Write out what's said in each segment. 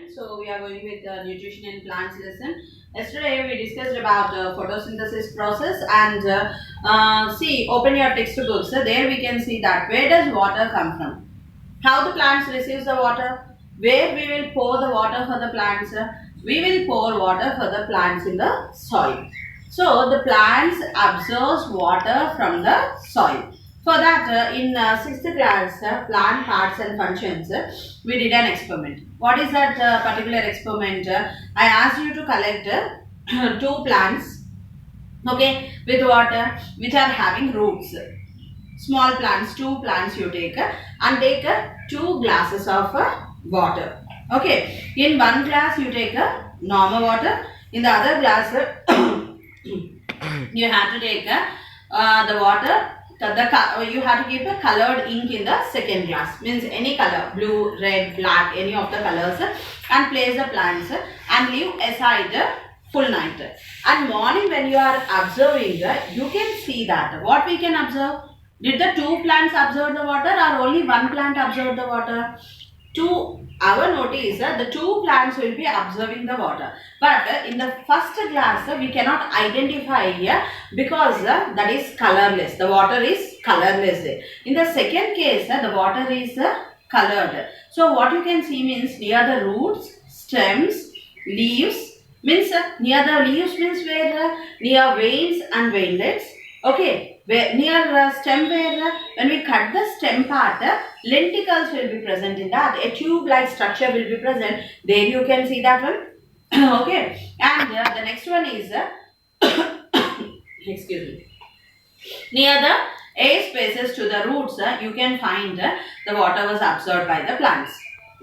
So we are going with the nutrition in plants lesson. Yesterday we discussed about photosynthesis process and see, open your textbooks. There we can see that where does water come from? How the plants receives the water? Where we will pour the water for the plants? We will pour water for the plants in the soil. So the plants absorbs water from the soil. For that, in 6th class, plant parts and functions, we did an experiment. What is that particular experiment? I asked you to collect two plants, okay, with water which are having roots. Small plants, two plants you take and take two glasses of water. Okay, in one glass you take normal water. In the other glass, you have to take the water. You have to keep a colored ink in the second glass. Means any color, blue, red, black, any of the colors, and place the plants and leave aside full night. And morning when you are observing, you can see that. What we can observe? Did the two plants absorb the water or only one plant absorb the water? To our notice, the two plants will be absorbing the water. But in the first glass, we cannot identify here because that is colorless. The water is colorless. In the second case, the water is colored. So what you can see means near the roots, stems, leaves, means near the leaves means where near veins and veinlets. Okay, where near stem where when we cut the stem part, lenticels will be present in that. A tube-like structure will be present. There you can see that one. Okay, and the next one is excuse me. Near the air spaces to the roots, you can find the water was absorbed by the plants.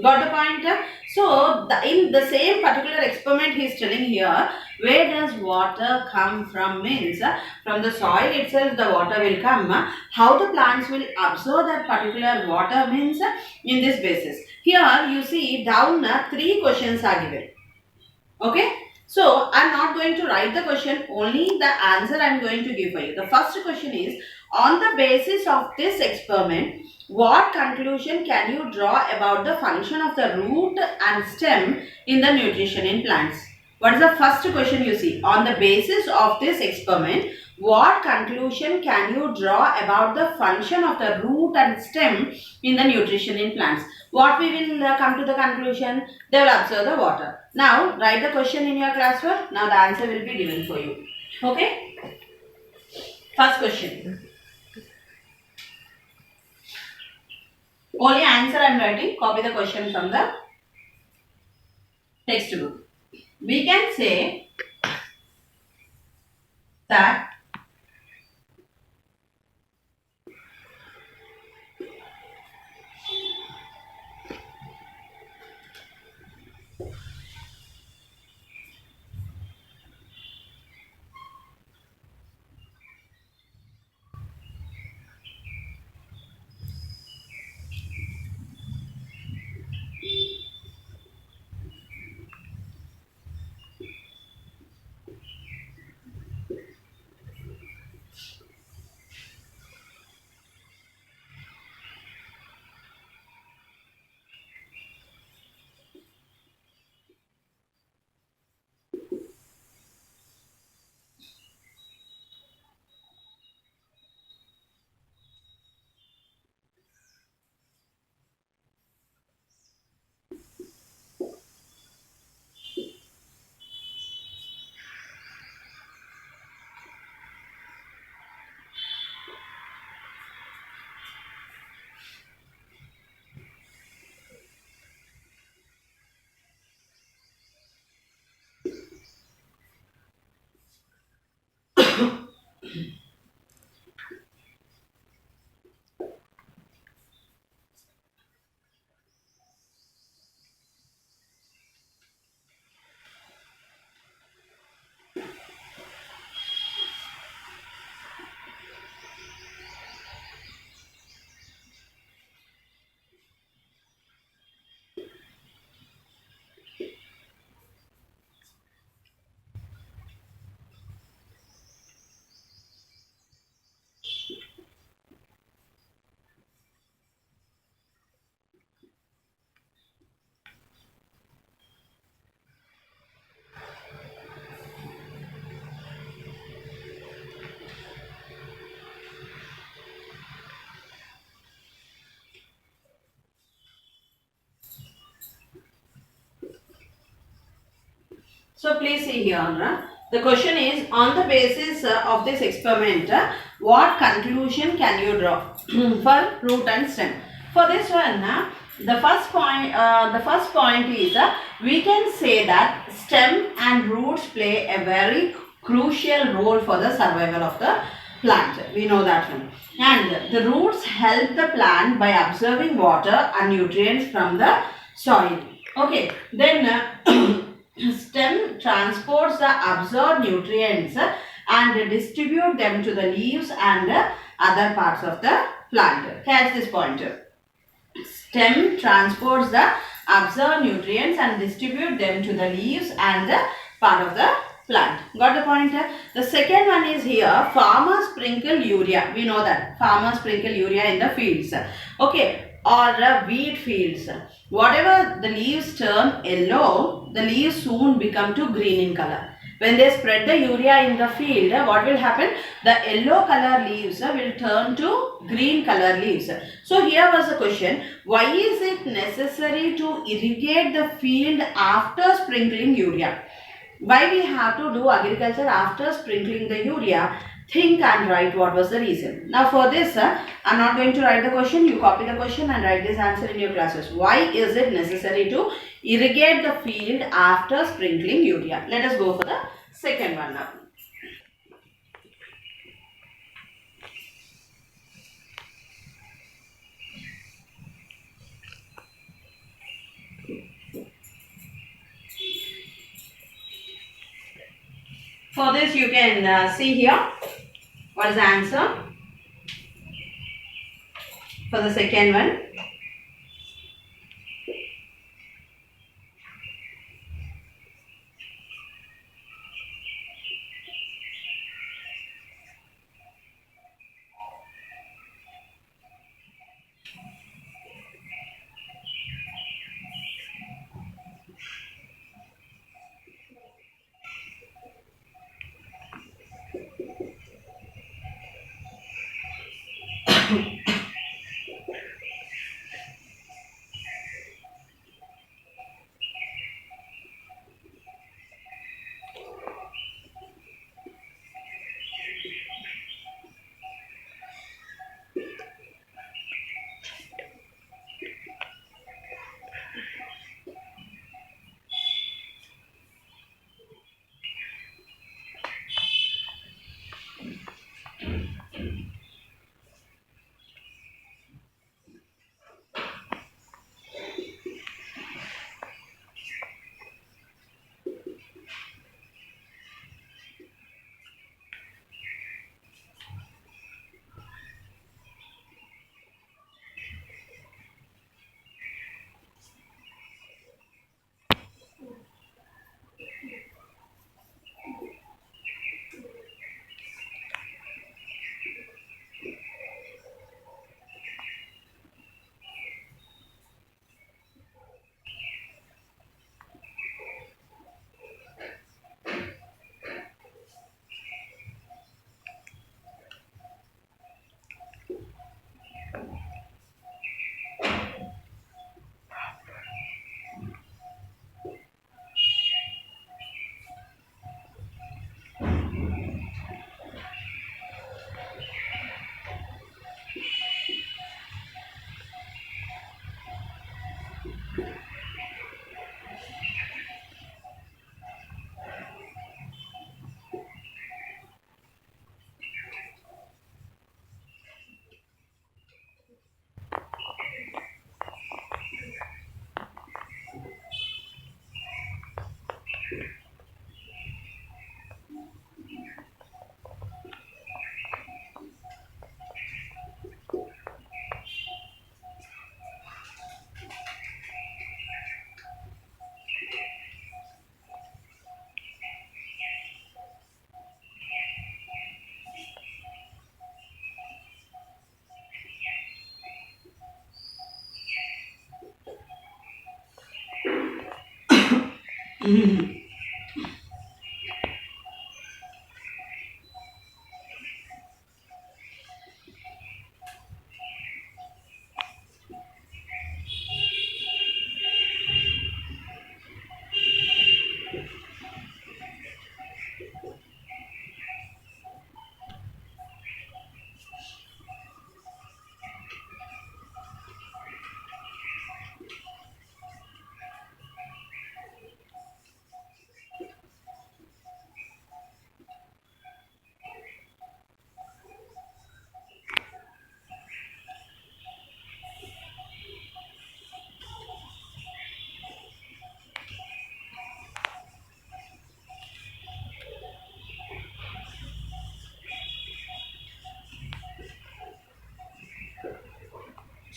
Got the point? So, in the same particular experiment he is telling here, where does water come from means from the soil itself the water will come. How the plants will absorb that particular water means in this basis. Here you see down three questions are given. Okay. So, I am not going to write the question, only the answer I am going to give for you. The first question is, on the basis of this experiment, what conclusion can you draw about the function of the root and stem in the nutrition in plants? What is the first question you see? On the basis of this experiment, what conclusion can you draw about the function of the root and stem in the nutrition in plants? What we will come to the conclusion? They will absorb the water. Now, write the question in your classwork. Now, the answer will be given for you. Okay? First question. Only answer I am writing. Copy the question from the textbook. We can say that So please see here. The question is, on the basis of this experiment, what conclusion can you draw for root and stem? For this one, the first point is we can say that stem and roots play a very crucial role for the survival of the plant. We know that one. And the roots help the plant by absorbing water and nutrients from the soil. Okay, then stem transports the absorbed nutrients and distribute them to the leaves and other parts of the plant. Catch this point. Stem transports the absorbed nutrients and distribute them to the leaves and part of the plant. Got the point? The second one is here, farmers sprinkle urea. We know that farmers sprinkle urea in the fields. Okay, or wheat fields. Whatever the leaves turn yellow, the leaves soon become to green in color. When they spread the urea in the field, what will happen? The yellow color leaves will turn to green color leaves. So here was the question, why is it necessary to irrigate the field after sprinkling urea? Why we have to do agriculture after sprinkling the urea? Think and write what was the reason. Now for this, I am not going to write the question. You copy the question and write this answer in your classes. Why is it necessary to irrigate the field after sprinkling urea? Let us go for the second one now. For this you can see here what is the answer for the second one.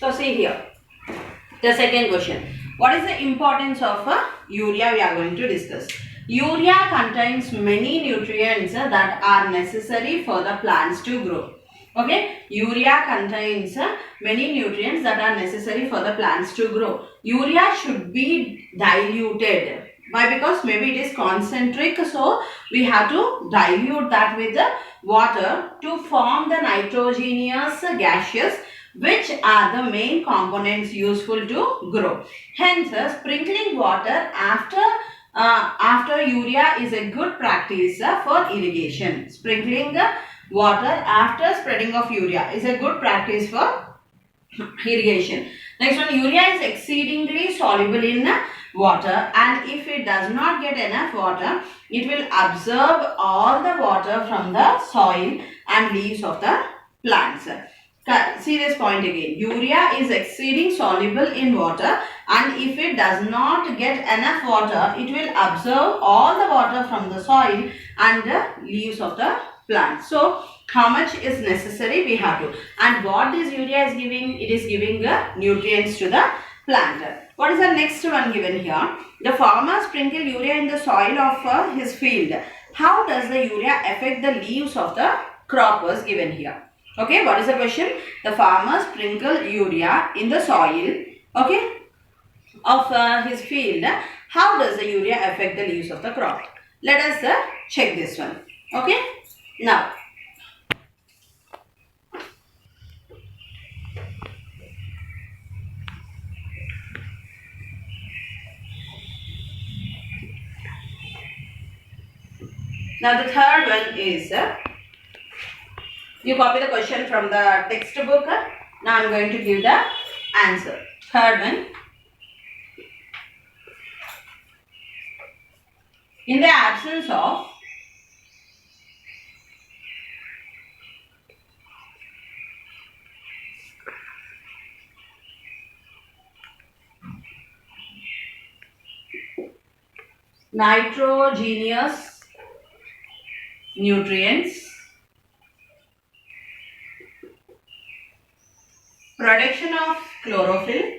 So see here, the second question. What is the importance of urea? We are going to discuss. Urea contains many nutrients that are necessary for the plants to grow. Okay, urea contains many nutrients that are necessary for the plants to grow. Urea should be diluted. Why? Because maybe it is concentric, so we have to dilute that with the water to form the nitrogenous gases, which are the main components useful to grow. Hence, sprinkling water after urea is a good practice for irrigation. Sprinkling water after spreading of urea is a good practice for irrigation. Next one, urea is exceedingly soluble in water, and if it does not get enough water, it will absorb all the water from the soil and leaves of the plants. See this point again. Urea is exceeding soluble in water, and if it does not get enough water, it will absorb all the water from the soil and the leaves of the plant. So, how much is necessary we have to. And what this urea is giving? It is giving nutrients to the plant. What is the next one given here? The farmer sprinkle urea in the soil of his field. How does the urea affect the leaves of the crop was given here? Okay, what is the question? The farmer sprinkle urea in the soil, okay, of his field. How does the urea affect the leaves of the crop? Let us check this one. Okay, now the third one is you copy the question from the textbook. Now I am going to give the answer. Third one. In the absence of nitrogenous nutrients, production of chlorophyll,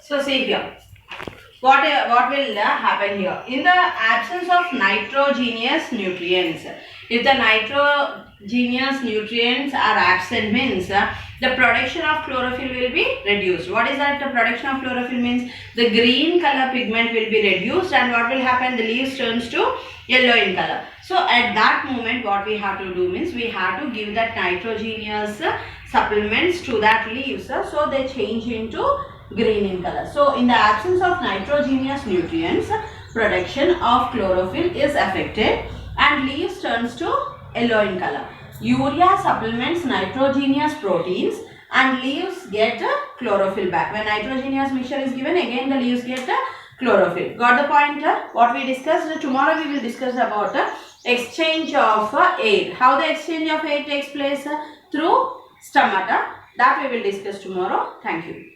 so see here. What will happen here? In the absence of nitrogenous nutrients, if the nitrogenous nutrients are absent, means the production of chlorophyll will be reduced. What is that? The production of chlorophyll means the green color pigment will be reduced, and what will happen? The leaves turns to yellow in color. So at that moment, what we have to do means we have to give that nitrogenous supplements to that leaves, so they change into green in color. So in the absence of nitrogenous nutrients, production of chlorophyll is affected and leaves turns to yellow in color. Urea supplements nitrogenous proteins and leaves get chlorophyll back. When nitrogenous mixture is given, again the leaves get chlorophyll. Got the point? What we discussed? Tomorrow we will discuss about exchange of air. How the exchange of air takes place? Through stomata. That we will discuss tomorrow. Thank you.